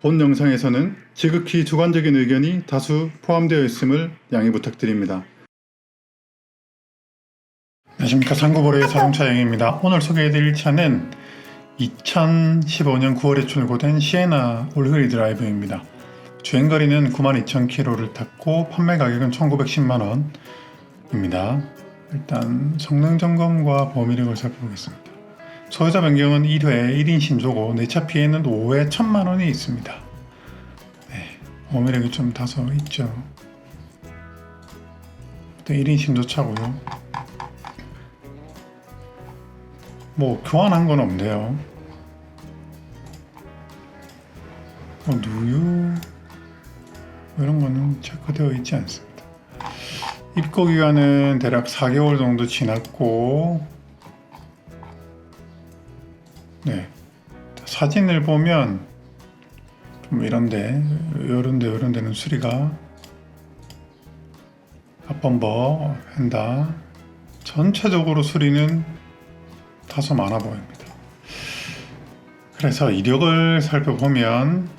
본 영상에서는 지극히 주관적인 의견이 다수 포함되어 있음을 양해 부탁드립니다. 안녕하십니까. 상구보레의 자동차 여행입니다. 오늘 소개해드릴 차는 2015년 9월에 출고된 시에나 올흐리 드라이브입니다. 주행거리는 92,000km를 탔고 판매 가격은 1,910만원입니다. 일단 성능점검과 보험이력을 살펴보겠습니다. 소유자 변경은 1회 1인 신조고 내차 피해는 5회 1,000만원이 있습니다. 네, 보험이력이 좀 다소 있죠. 일단 1인 신조차고요. 뭐 교환한 건 없네요. 누유 이런 거는 체크되어 있지 않습니다. 입고 기간은 대략 4개월 정도 지났고, 네, 사진을 보면 좀 이런 데는 수리가 앞범버, 휀다 전체적으로 수리는 다소 많아 보입니다. 그래서 이력을 살펴보면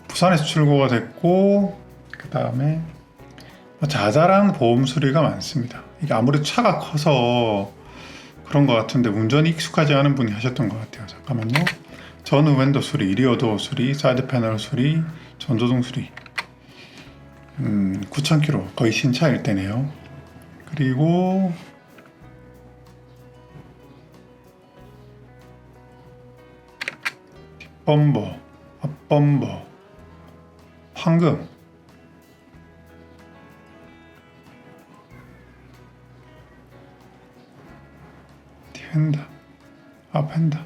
부산에서 출고가 됐고, 그 다음에 자잘한 보험 수리가 많습니다. 이게 아무래도 차가 커서 그런 것 같은데 운전이 익숙하지 않은 분이 하셨던 것 같아요. 잠깐만요. 전후 윈도 수리, 리어도어 수리, 사이드 패널 수리, 전조등 수리. 9,000km 거의 신차일 때네요. 그리고 뒷범버, 앞범버, 황금, 휀다, 앞핸다,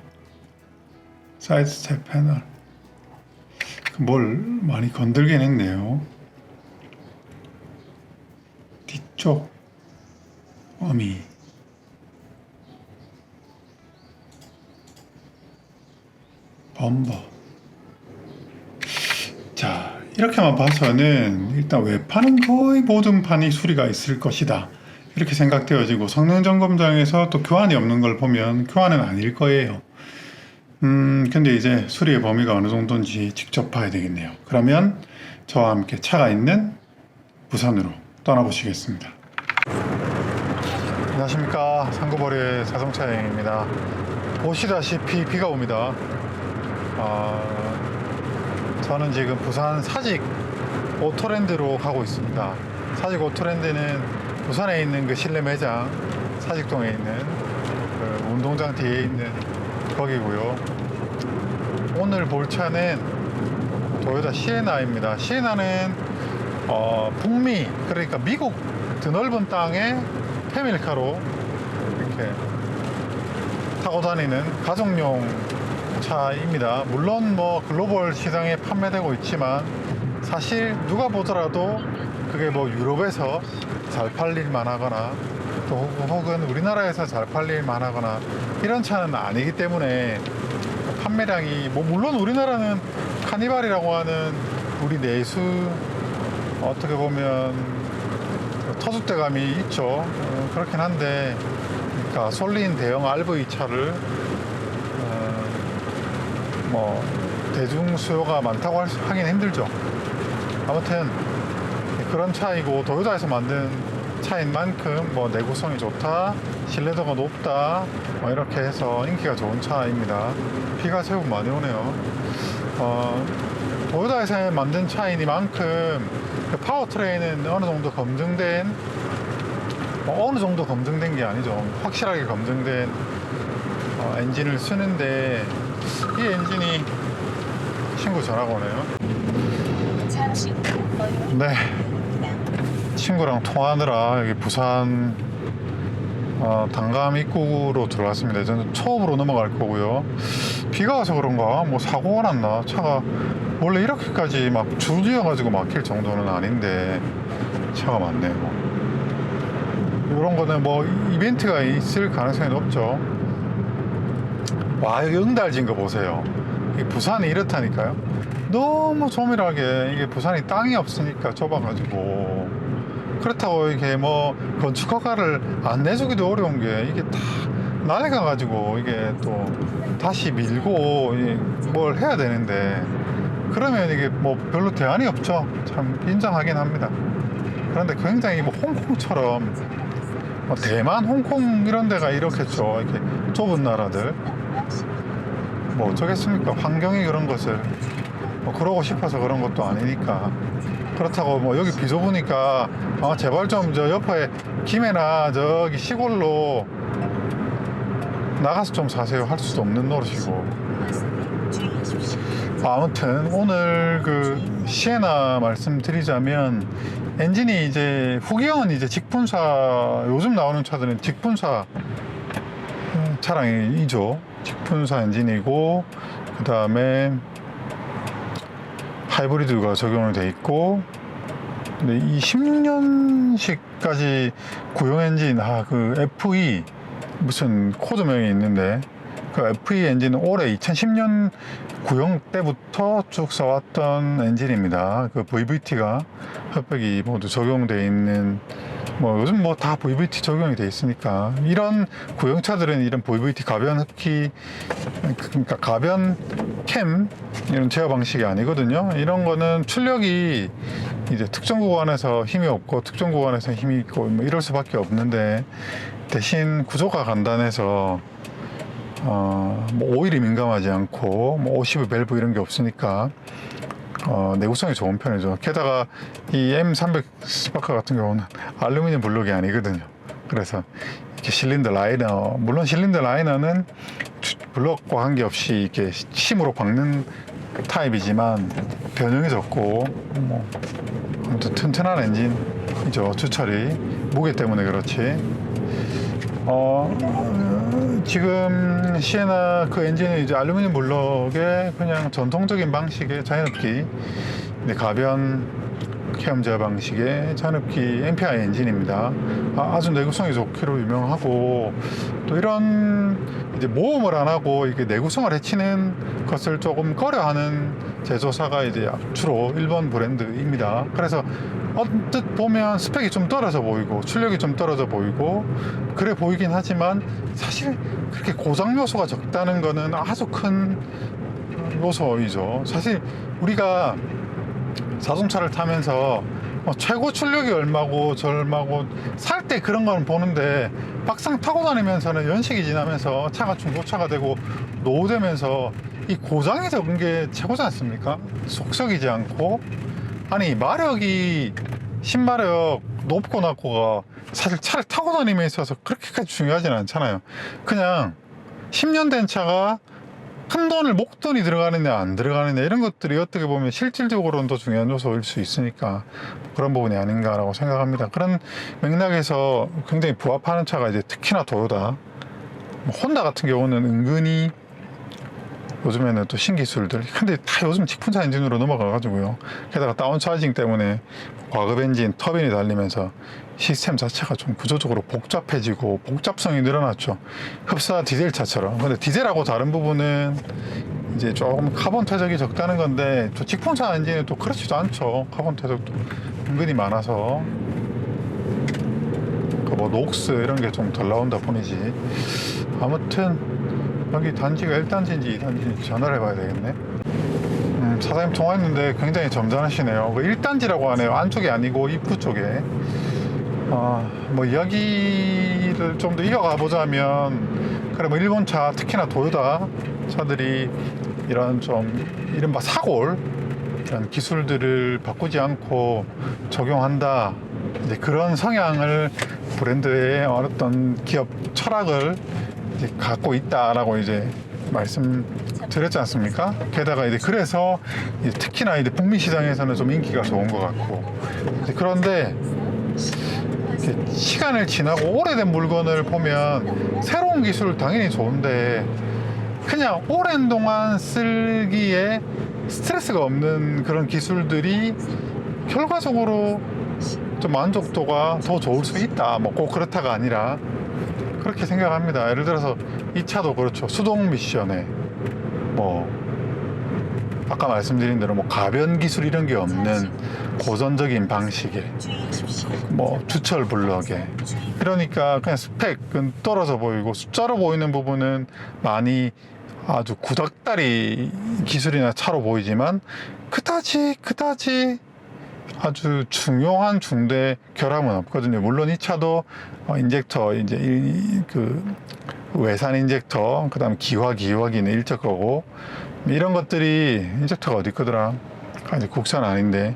사이드 스텝 패널. 뭘 많이 건들긴 했네요. 뒤쪽 어미, 범버. 자, 이렇게만 봐서는 일단 외판은 거의 모든 판이 수리가 있을 것이다, 이렇게 생각되어지고, 성능점검장에서 또 교환이 없는 걸 보면 교환은 아닐 거예요. 근데 이제 수리의 범위가 어느 정도인지 직접 봐야 되겠네요. 그러면 저와 함께 차가 있는 부산으로 떠나보시겠습니다. 안녕하십니까. 상구보레 자동차 여행입니다. 보시다시피 비가 옵니다. 저는 지금 부산 사직 오토랜드로 가고 있습니다. 사직 오토랜드는 부산에 있는 그 실내 매장, 사직동에 있는 그 운동장 뒤에 있는 거기고요. 오늘 볼 차는 토요타 시에나입니다. 시에나는 북미, 그러니까 미국 드넓은 땅에 패밀리카로 이렇게 타고 다니는 가정용 차입니다. 물론 뭐 글로벌 시장에 판매되고 있지만 사실 누가 보더라도 그게 뭐 유럽에서 잘 팔릴 만하거나 또 혹은 우리나라에서 잘 팔릴 만하거나 이런 차는 아니기 때문에 판매량이 뭐 물론 우리나라는 카니발이라고 하는 우리 내수 어떻게 보면 터줏대감이 있죠. 그렇긴 한데 가솔린 대형 RV 차를 뭐 대중 수요가 많다고 하긴 힘들죠. 아무튼 그런 차이고, 도요타에서 만든 차인 만큼 뭐 내구성이 좋다, 신뢰도가 높다, 뭐 이렇게 해서 인기가 좋은 차입니다. 비가 제법 많이 오네요. 도요타에서 만든 차이니만큼 그 파워트레인은 어느 정도 검증된, 어느 정도 검증된 게 아니죠. 확실하게 검증된 엔진을 쓰는데, 이 엔진이 친구 전화가 오네요. 네, 친구랑 통화하느라 여기 부산 단감 입구로 들어왔습니다. 저는 초읍으로 넘어갈 거고요. 비가 와서 그런가 뭐 사고가 났나, 차가 원래 이렇게까지 막 줄지어가지고 막힐 정도는 아닌데 차가 많네요. 이런 거는 뭐 이벤트가 있을 가능성이 높죠. 와, 여기 응달진 거 보세요. 이 부산이 이렇다니까요. 너무 조밀하게, 이게 부산이 땅이 없으니까 좁아가지고, 그렇다고 이게 뭐 건축허가를 안 내주기도 어려운 게, 이게 다 낡아가지고 이게 또 다시 밀고 뭘 해야 되는데 그러면 이게 뭐 별로 대안이 없죠. 참 인정하긴 합니다. 그런데 굉장히 뭐 홍콩처럼 뭐 대만, 홍콩 이런 데가 이렇겠죠. 이렇게 좁은 나라들 뭐 어쩌겠습니까? 환경이 그런 것을 뭐 그러고 싶어서 그런 것도 아니니까. 그렇다고 뭐 여기 비 좁으니까 제발 좀 저 옆에 김해나 저기 시골로 나가서 좀 사세요 할 수도 없는 노릇이고. 아무튼 오늘 그 시에나 말씀드리자면 엔진이 이제 후기형은 이제 직분사, 요즘 나오는 차들은 직분사 차량이죠. 직분사 엔진이고 그 다음에 하이브리드가 적용이 돼 있고, 근데 이 16년식까지 구형 엔진, 그 FE 무슨 코드명이 있는데 그 FE 엔진은 올해 2010년 구형 때부터 쭉 써왔던 엔진입니다. 그 VVT가 흡벽이 모두 적용돼 있는, 뭐 요즘 뭐 다 VVT 적용이 돼 있으니까 이런 구형차들은 이런 VVT 가변 흡기, 그러니까 가변 캠 이런 제어 방식이 아니거든요. 이런 거는 출력이 이제 특정 구간에서 힘이 없고 특정 구간에서 힘이 있고 뭐 이럴 수밖에 없는데, 대신 구조가 간단해서 뭐 오일이 민감하지 않고 뭐 오시브 밸브 이런 게 없으니까 내구성이 좋은 편이죠. 게다가 이 M300 스파크 같은 경우는 알루미늄 블록이 아니거든요. 그래서 이렇게 실린더 라이너, 물론 실린더 라이너는 블록과 관계없이 이렇게 심으로 박는 타입이지만 변형이 적고 뭐 아무튼 튼튼한 엔진이죠. 주철이 무게 때문에 그렇지. 지금 시에나 그 엔진은 이제 알루미늄 블록의 그냥 전통적인 방식의 자연흡기, 가변 캠 제어 방식의 자연흡기 MPI 엔진입니다. 아주 내구성이 좋기로 유명하고, 또 이런 이제 모험을 안 하고 이게 내구성을 해치는 것을 조금 꺼려하는 제조사가 이제 주로 일본 브랜드입니다. 그래서 언뜻 보면 스펙이 좀 떨어져 보이고 출력이 좀 떨어져 보이고 그래 보이긴 하지만, 사실 그렇게 고장 요소가 적다는 거는 아주 큰 요소이죠. 사실 우리가 자동차를 타면서 최고 출력이 얼마고 저얼마고 살 때 그런 건 보는데, 막상 타고 다니면서는 연식이 지나면서 차가 중고차가 되고 노후되면서 이 고장이 적은 게 최고지 않습니까? 속썩이지 않고. 아니 마력이 10마력 높고 낮고가 사실 차를 타고 다니면서 있어서 그렇게까지 중요하진 않잖아요. 그냥 10년 된 차가 큰 돈을 목돈이 들어가느냐 안 들어가느냐 이런 것들이 어떻게 보면 실질적으로는 더 중요한 요소일 수 있으니까 그런 부분이 아닌가라고 생각합니다. 그런 맥락에서 굉장히 부합하는 차가 이제 특히나 도요타, 혼다 같은 경우는 은근히 요즘에는 또 신기술들, 근데 다 요즘 직분사 엔진으로 넘어가가지고요. 게다가 다운차징 때문에 과급 엔진, 터빈이 달리면서 시스템 자체가 좀 구조적으로 복잡해지고 복잡성이 늘어났죠. 흡사 디젤 차처럼. 근데 디젤하고 다른 부분은 이제 조금 카본 퇴적이 적다는 건데, 또 직분사 엔진은 또 그렇지도 않죠. 카본 퇴적도 은근히 많아서 뭐 녹스 이런 게 좀 덜 나온다 뿐이지. 아무튼 여기 단지가 1단지인지 2단지인지 전화를 해봐야 되겠네. 사장님 통화했는데 굉장히 점잖으시네요. 1단지라고 하네요. 안쪽이 아니고 입구 쪽에. 뭐 이야기를 좀 더 이어가 보자면, 그래 뭐 일본 차, 특히나 도요타 차들이 이런 좀 이른바 사골 이런 기술들을 바꾸지 않고 적용한다, 이제 그런 성향을 브랜드의 어떤 기업 철학을 이제 갖고 있다라고 이제 말씀드렸지 않습니까? 게다가 이제 그래서 이제 특히나 이제 북미 시장에서는 좀 인기가 좋은 것 같고, 그런데 시간을 지나고 오래된 물건을 보면 새로운 기술 당연히 좋은데, 그냥 오랜 동안 쓰기에 스트레스가 없는 그런 기술들이 결과적으로 좀 만족도가 더 좋을 수 있다, 뭐 꼭 그렇다가 아니라 그렇게 생각합니다. 예를 들어서 이 차도 그렇죠. 수동 미션에 뭐 아까 말씀드린 대로 뭐 가변 기술 이런 게 없는 고전적인 방식의 뭐 주철 블럭에 그러니까 그냥 스펙은 떨어져 보이고 숫자로 보이는 부분은 많이 아주 구닥다리 기술이나 차로 보이지만 그다지 아주 중요한 중대 결함은 없거든요. 물론 이 차도 인젝터 이제 그 외산 인젝터, 그다음 기화기는 일제 거고 이런 것들이 인젝터가 어디 있거더라. 아니 국산 아닌데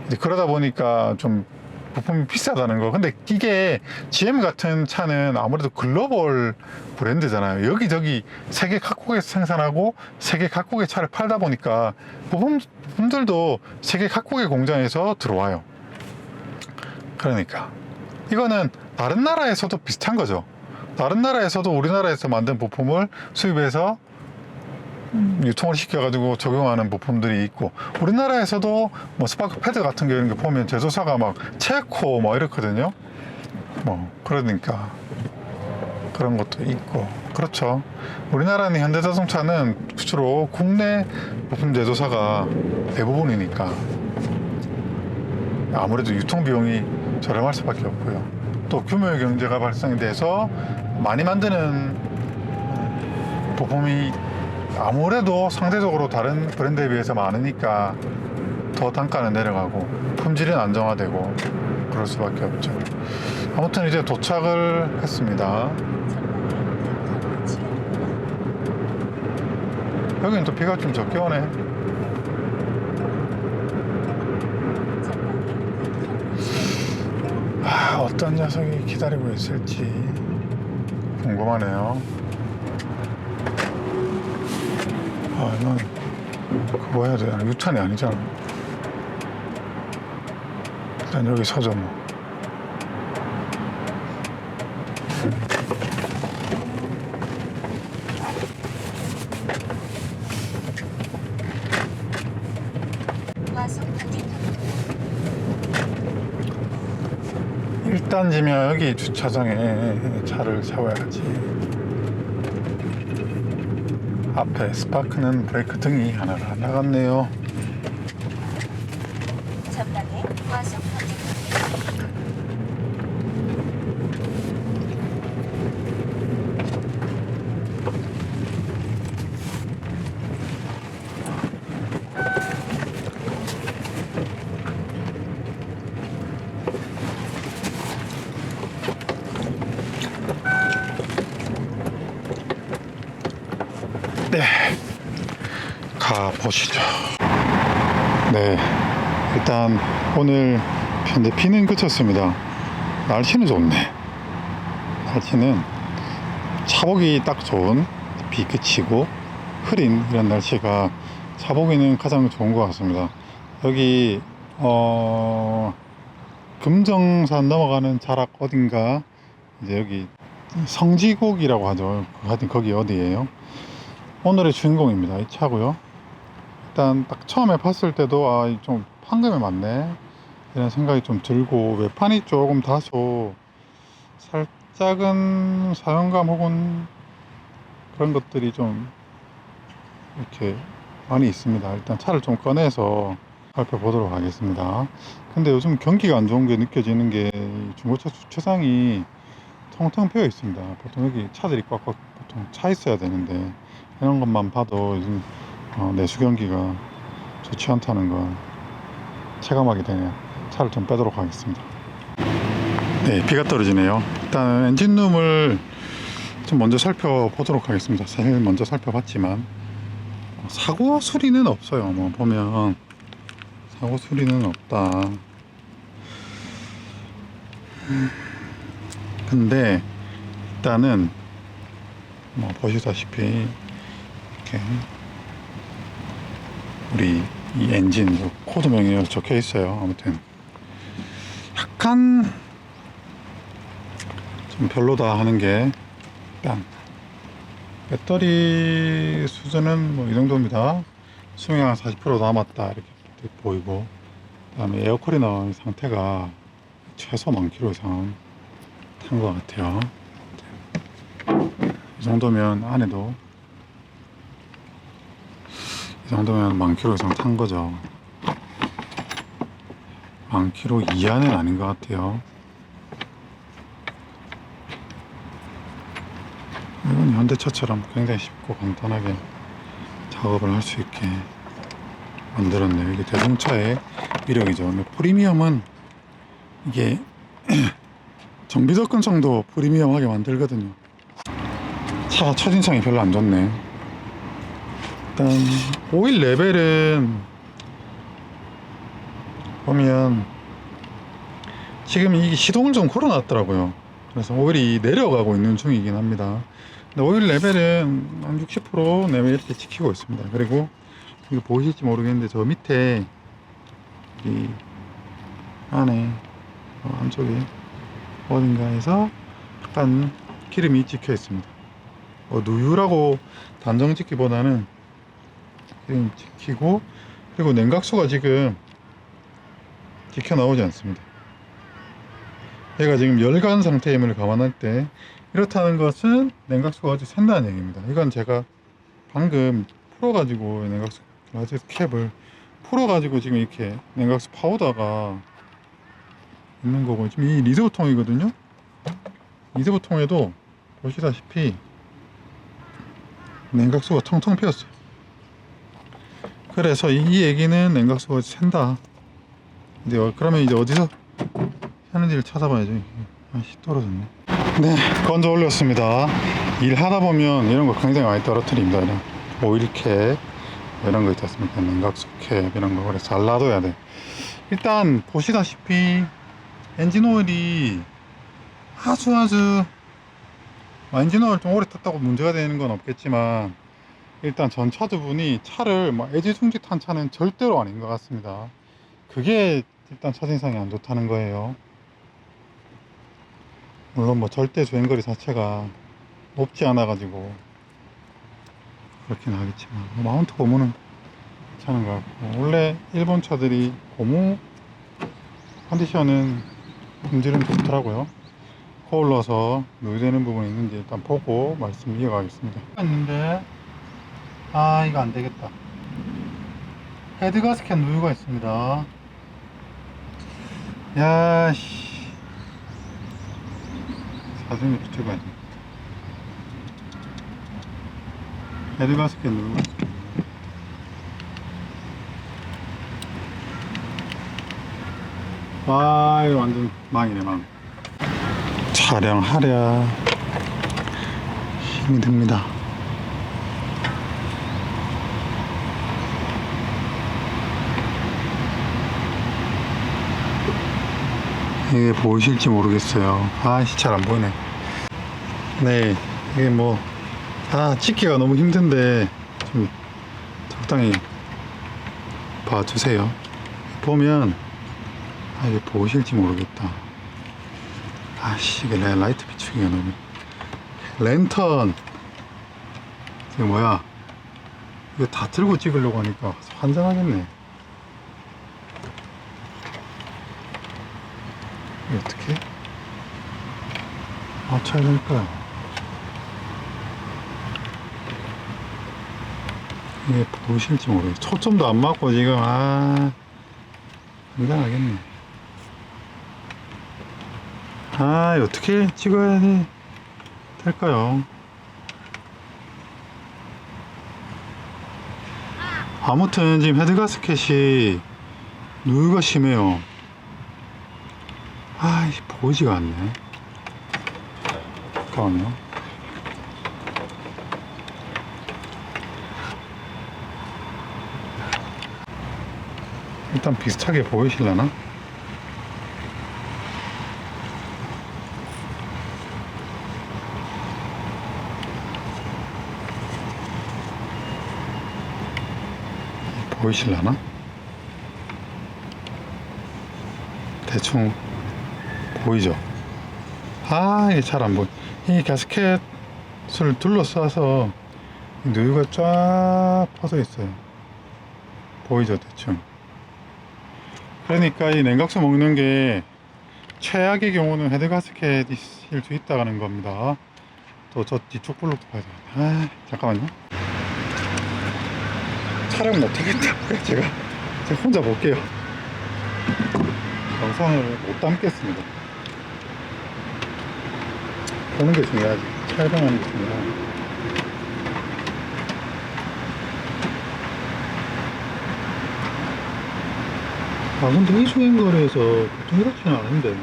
이제 그러다 보니까 좀 부품이 비싸다는 거. 근데 이게 GM 같은 차는 아무래도 글로벌 브랜드잖아요. 여기저기 세계 각국에서 생산하고 세계 각국의 차를 팔다 보니까 부품들도 세계 각국의 공장에서 들어와요. 그러니까 이거는 다른 나라에서도 비슷한 거죠. 다른 나라에서도 우리나라에서 만든 부품을 수입해서 유통을 시켜가지고 적용하는 부품들이 있고, 우리나라에서도 뭐 스파크 패드 같은 게 이런 게 보면 제조사가 막 체코 뭐 이렇거든요. 뭐 그러니까 그런 것도 있고. 그렇죠. 우리나라는 현대자동차는 주로 국내 부품 제조사가 대부분이니까 아무래도 유통 비용이 저렴할 수밖에 없고요. 또 규모의 경제가 발생이 돼서 많이 만드는 부품이 아무래도 상대적으로 다른 브랜드에 비해서 많으니까 더 단가는 내려가고 품질은 안정화되고 그럴 수밖에 없죠. 아무튼 이제 도착을 했습니다. 여기는 또 비가 좀 적게 오네. 어떤 녀석이 기다리고 있을지 궁금하네요. 이건 그거 해야 되나? 유탄이 아니잖아. 일단 여기 서죠 뭐. 일단지면 여기 주차장에 차를 세워야지. 앞에 스파크는 브레이크 등이 하나가 나갔네요. 전방에 과속 방지턱입니다. 네, 가보시죠. 네, 일단 오늘 현재 비는 그쳤습니다. 날씨는 좋네. 날씨는 차보기 딱 좋은, 비 그치고 흐린 이런 날씨가 차보기는 가장 좋은 것 같습니다. 여기 금정산 넘어가는 자락 어딘가, 이제 여기 성지곡이라고 하죠. 하여튼 거기 어디예요? 오늘의 주인공입니다. 이 차고요. 일단 딱 처음에 봤을 때도 좀 판금이 많네 이런 생각이 좀 들고, 외판이 조금 다소 살짝은 사용감 혹은 그런 것들이 좀 이렇게 많이 있습니다. 일단 차를 좀 꺼내서 살펴보도록 하겠습니다. 근데 요즘 경기가 안 좋은 게 느껴지는 게 중고차 주차장이 텅텅 비어 있습니다. 보통 여기 차들이 꽉꽉 보통 차 있어야 되는데 이런 것만 봐도 요즘 내수 경기가 좋지 않다는 걸 체감하게 되네요. 차를 좀 빼도록 하겠습니다. 네, 비가 떨어지네요. 일단 엔진룸을 좀 먼저 살펴보도록 하겠습니다. 사실 먼저 살펴봤지만 사고 수리는 없어요. 뭐 보면 사고 수리는 없다. 근데 일단은 뭐 보시다시피 이렇게 우리 이 엔진 코드명이 적혀 있어요. 아무튼 약간 좀 별로다 하는 게, 일단 배터리 수준은 뭐 이 정도입니다. 수명이 한 40% 남았다 이렇게 보이고, 그 다음에 에어쿨리너 상태가 최소 10,000km 이상 탄 것 같아요. 이 정도면 안에도 이 정도면 10,000km 이상 탄 거죠. 10,000km 이하는 아닌 것 같아요. 이건 현대차처럼 굉장히 쉽고 간단하게 작업을 할 수 있게 만들었네요. 이게 대중차의 위력이죠. 프리미엄은 이게 정비 접근성도 프리미엄하게 만들거든요. 차가 첫인상이 별로 안 좋네. 일단 오일 레벨은 보면 지금 이게 시동을 좀 걸어놨더라고요. 그래서 오일이 내려가고 있는 중이긴 합니다. 근데 오일 레벨은 한 60% 내외 이렇게 지키고 있습니다. 그리고 이거 보이실지 모르겠는데 저 밑에 이 안에 안쪽에 어딘가에서 약간 기름이 찍혀 있습니다. 누유라고 단정 짓기보다는 기름 찍히고, 그리고 냉각수가 지금 찍혀 나오지 않습니다. 얘가 지금 열간 상태임을 감안할 때 이렇다는 것은 냉각수가 아주 샌다는 얘기입니다. 이건 제가 방금 풀어가지고 냉각수 라지 캡을 풀어가지고 지금 이렇게 냉각수 파우더가 있는 거고, 지금 이 리저브 통이거든요. 리저브 통에도 보시다시피 냉각수가 텅텅 비었어요. 그래서 이 얘기는 냉각수가 샌다. 근데 그러면 이제 어디서 하는지를 찾아봐야죠. 아씨, 떨어졌네. 네, 건져 올렸습니다. 일하다 보면 이런 거 굉장히 많이 떨어뜨립니다. 이런 오일캡 이런 거 있지 않습니까? 냉각수 캡 이런 거. 그래서 잘 놔둬야 돼. 일단 보시다시피 엔진 오일이 아주 엔진 오일 좀 오래 탔다고 문제가 되는 건 없겠지만, 일단 전차주분이 차를 애지중지 탄 차는 절대로 아닌 것 같습니다. 그게 일단 첫인상이 안 좋다는 거예요. 물론 절대 주행거리 자체가 높지 않아 가지고 그렇긴 하겠지만, 마운트 고무는 괜찮은 것 같고, 원래 일본 차들이 고무 컨디션은 품질은 좋더라고요. 코올러서 누유되는 부분이 있는지 일단 보고 말씀 이어가겠습니다. 있는데 이거 안 되겠다. 헤드 가스켓 누유가 있습니다. 야씨, 사진에 붙여봐야지. 헤드 가스켓 누유가 있습니다. 이거 완전 망이네, 망. 촬영하랴 힘이 듭니다. 이게 보이실지 모르겠어요. 잘 안 보이네. 네, 이게 찍기가 너무 힘든데 좀 적당히 봐주세요. 보면 이게 보이실지 모르겠다. 이게 라이트 비추기가 너무. 랜턴 이게 뭐야, 이거 다 들고 찍으려고 하니까 환장하겠네. 이거 어떻게 맞춰야 될까요? 이게 보이실지 모르겠어요. 초점도 안 맞고 지금 환장하겠네. 어떻게 찍어야 될까요? 아무튼 지금 헤드 가스켓이 누유가 심해요. 보이지가 않네. 잠깐만요. 일단 비슷하게 보이실려나? 보이실라나? 대충 보이죠? 이게 잘 안 보여. 이 가스켓을 둘러싸서 누유가 쫙 퍼져 있어요. 보이죠? 대충. 그러니까 이 냉각수 먹는 게 최악의 경우는 헤드 가스켓이 실 수 있다는 겁니다. 또 저 뒤쪽 블록도 봐야 돼. 잠깐만요. 촬영 못하겠다. 제가 혼자 볼게요. 영상을 못 담겠습니다. 보는 게 중요하지. 촬영하는 게 중요하지. 근데 이 수행거리에서 보통 이렇지는 않은데.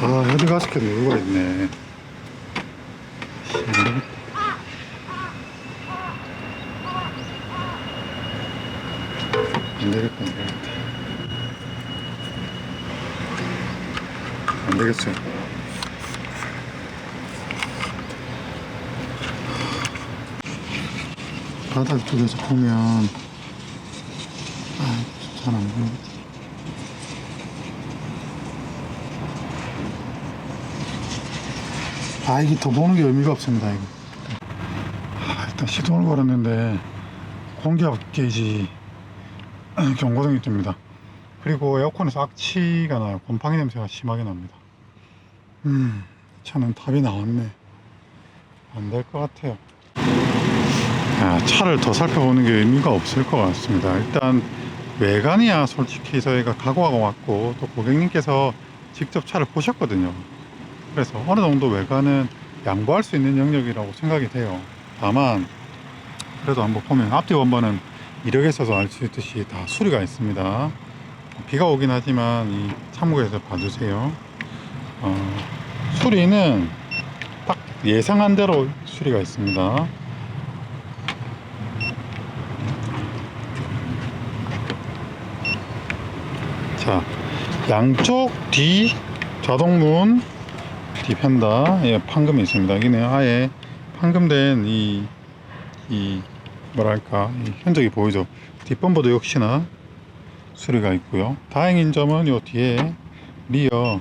아, 헤드 가스켓 누르가 있네. 씨, 안 되겠다. 안 되겠다, 안 되겠다. 안 되겠어. 바닥 쪽에서 보면, 아, 잘 안 보이겠지. 아, 이게 더 보는 게 의미가 없습니다, 이거. 아, 일단 시동을 걸었는데, 공기압 게이지 경고등이 뜹니다. 그리고 에어컨에서 악취가 나요. 곰팡이 냄새가 심하게 납니다. 차는 답이 나왔네. 안 될 것 같아요. 아, 차를 더 살펴보는 게 의미가 없을 것 같습니다. 일단 외관이야 솔직히 저희가 각오하고 왔고, 또 고객님께서 직접 차를 보셨거든요. 그래서 어느 정도 외관은 양보할 수 있는 영역이라고 생각이 돼요. 다만 그래도 한번 보면 앞뒤 범퍼는 이력에서도 알 수 있듯이 다 수리가 있습니다. 비가 오긴 하지만 이 참고해서 봐주세요. 수리는 딱 예상한 대로 수리가 있습니다. 자, 양쪽 뒤 자동문 뒷펜다, 예, 판금이 있습니다. 여기는 아예 판금된 이 뭐랄까, 이 흔적이 보이죠. 뒷범퍼도 역시나 수리가 있고요. 다행인 점은 요 뒤에 리어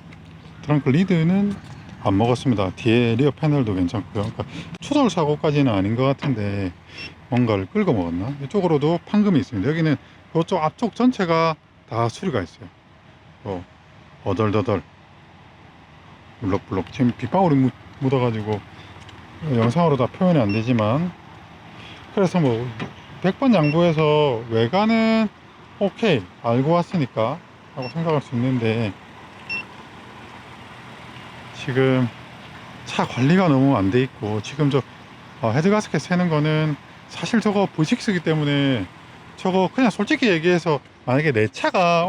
트렁크 리드는 안 먹었습니다. 뒤에 리어 패널도 괜찮고요. 그러니까 추돌 사고까지는 아닌 것 같은데 뭔가를 끌고 먹었나? 이쪽으로도 판금이 있습니다. 여기는 이쪽 앞쪽 전체가 다 수리가 있어요. 어덜더덜 물럭물럭 지금 빗방울이 묻어가지고 영상으로 다 표현이 안 되지만, 그래서 뭐 100번 양보해서 외관은 오케이 알고 왔으니까 하고 생각할 수 있는데, 지금 차 관리가 너무 안 돼 있고, 지금 저 헤드 가스켓 새는 거는 사실 저거 V6이기 때문에 저거 그냥 솔직히 얘기해서 만약에 내 차가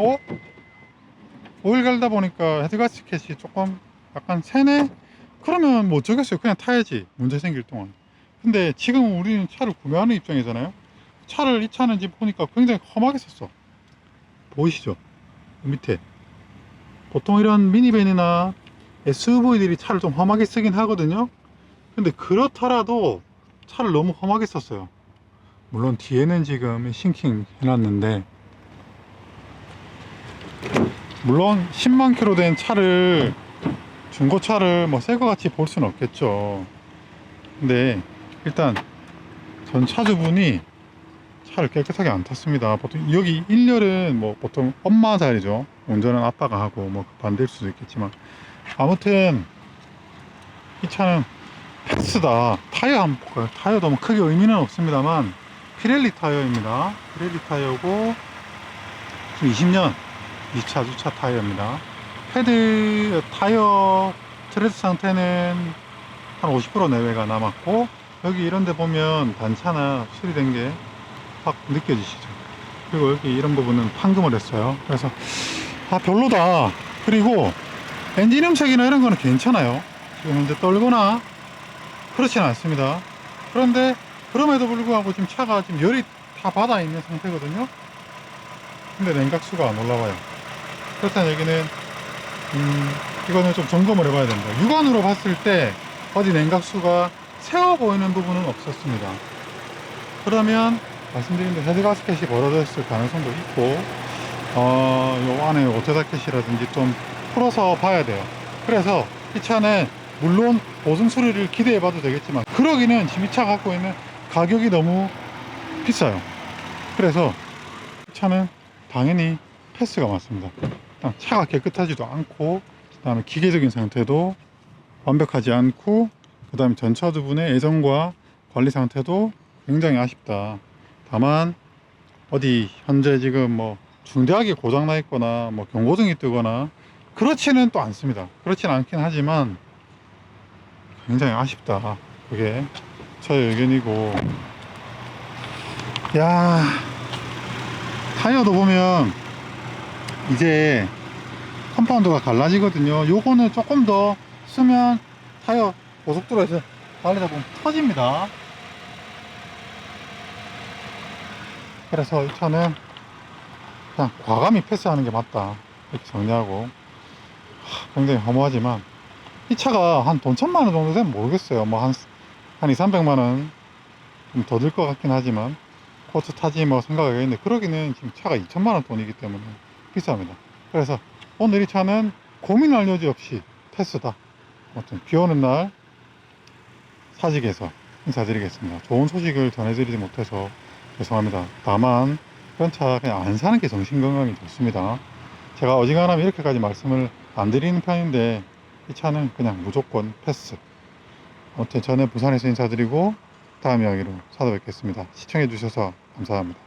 오일 갈다 보니까 헤드 가스켓이 조금 약간 새네? 그러면 뭐 어쩌겠어요. 그냥 타야지, 문제 생길 동안. 근데 지금 우리는 차를 구매하는 입장이잖아요. 이 차는 지금 보니까 굉장히 험하게 썼어. 보이시죠? 밑에 보통 이런 미니밴이나 SUV들이 차를 좀 험하게 쓰긴 하거든요. 근데 그렇더라도 차를 너무 험하게 썼어요. 물론 뒤에는 지금 싱킹 해놨는데, 물론 10만 킬로 된 차를, 중고차를 뭐 새 거 같이 볼 수는 없겠죠. 근데 일단 전 차주분이 차를 깨끗하게 안 탔습니다. 보통 여기 1열은 뭐 보통 엄마 자리죠. 운전은 아빠가 하고 뭐 반대일 수도 있겠지만, 아무튼 이 차는 패스다. 타이어 한번 볼까요? 타이어도 뭐 크게 의미는 없습니다만 피렐리 타이어입니다. 피렐리 타이어고 20년 2차 주차 타이어입니다. 헤드 타이어 트레드 상태는 한 50% 내외가 남았고, 여기 이런 데 보면 단차나 수리된 게 확 느껴지시죠. 그리고 여기 이런 부분은 판금을 했어요. 그래서 별로다. 그리고 엔진 음색이나 이런 거는 괜찮아요. 지금 현재 떨거나 그렇진 않습니다. 그런데 그럼에도 불구하고 지금 차가 지금 열이 다 받아 있는 상태거든요. 근데 냉각수가 안 올라와요. 그렇다는 얘기는 이거는 좀 점검을 해봐야 됩니다. 육안으로 봤을 때 어디 냉각수가 새어 보이는 부분은 없었습니다. 그러면 말씀드린 대로 헤드 가스켓이 벌어졌을 가능성도 있고, 요 안에 오토자켓이라든지 좀 풀어서 봐야 돼요. 그래서 이 차는 물론 보증 수리를 기대해 봐도 되겠지만, 그러기는 지금 이 차 갖고 있는 가격이 너무 비싸요. 그래서 이 차는 당연히 패스가 맞습니다. 일단 차가 깨끗하지도 않고 다음에 기계적인 상태도 완벽하지 않고, 그 다음에 전차 두 분의 애정과 관리 상태도 굉장히 아쉽다. 다만 어디 현재 지금 뭐 중대하게 고장나 있거나 뭐 경고등이 뜨거나 그렇지는 또 않습니다. 그렇지는 않긴 하지만 굉장히 아쉽다. 그게 저의 의견이고, 야, 타이어도 보면 이제 컴파운드가 갈라지거든요. 요거는 조금 더 쓰면 타이어 고속도로에서 달리다 보면 터집니다. 그래서 이 차는 그냥 과감히 패스하는 게 맞다, 이렇게 정리하고, 굉장히 허무하지만 이 차가 한 돈 1,000만 원 정도 되면 모르겠어요. 뭐 한 2, 300만 원 좀 더 들 것 같긴 하지만 코스 타지 뭐 생각하겠는데, 그러기는 지금 차가 2,000만 원 돈이기 때문에 비쌉니다. 그래서 오늘 이 차는 고민할 여지 없이 패스다. 아무튼 비 오는 날 사직에서 인사드리겠습니다. 좋은 소식을 전해드리지 못해서 죄송합니다. 다만 이런 차 그냥 안 사는 게 정신건강이 좋습니다. 제가 어지간하면 이렇게까지 말씀을 안 드리는 편인데 이 차는 그냥 무조건 패스. 아무튼 저는 부산에서 인사드리고 다음 이야기로 찾아뵙겠습니다. 시청해 주셔서 감사합니다.